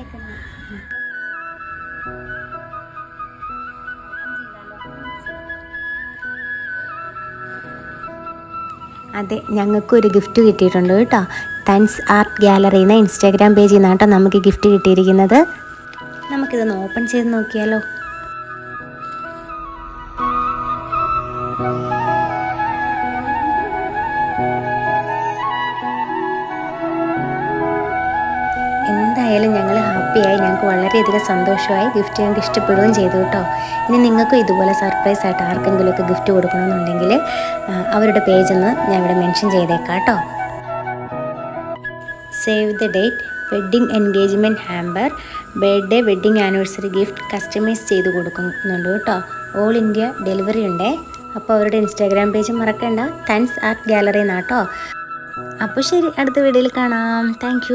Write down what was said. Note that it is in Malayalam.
കേൾക്കുന്നത്. അതെ, ഞങ്ങൾക്കൊരു ഗിഫ്റ്റ് കിട്ടിയിട്ടുണ്ട് കേട്ടോ. തൻസ് ആർട്ട് ഗാലറി എന്ന ഇൻസ്റ്റാഗ്രാം പേജിൽ നിന്നാട്ടോ നമുക്ക് ഗിഫ്റ്റ് കിട്ടിയിരിക്കുന്നത്. നമുക്കിതൊന്ന് ഓപ്പൺ ചെയ്ത് നോക്കിയാലോ. എന്തായാലും ഞങ്ങൾ ഹാപ്പിയായി, ഞങ്ങൾക്ക് വളരെയധികം സന്തോഷമായി. ഗിഫ്റ്റ് ഞങ്ങൾക്ക് ഇഷ്ടപ്പെടുകയും ചെയ്തു കേട്ടോ. ഇനി നിങ്ങൾക്കും ഇതുപോലെ സർപ്രൈസ് ആയിട്ട് ആർക്കെങ്കിലുമൊക്കെ ഗിഫ്റ്റ് കൊടുക്കണമെന്നുണ്ടെങ്കിൽ അവരുടെ പേജൊന്ന് ഞാൻ ഇവിടെ മെൻഷൻ ചെയ്തേക്കാം കേട്ടോ. Save the date, wedding engagement hamper, birthday wedding anniversary gift customise ചെയ്ത് കൊടുക്കുന്നുണ്ട് കേട്ടോ. ഓൾ ഇന്ത്യ ഡെലിവറി ഉണ്ടേ. അപ്പോൾ അവരുടെ ഇൻസ്റ്റാഗ്രാം പേജ് മറക്കണ്ട, തൻസ് ആർട്ട് ഗാലറി എന്നാട്ടോ. അപ്പോൾ ശരി, അടുത്ത വീഡിയോയിൽ കാണാം. താങ്ക്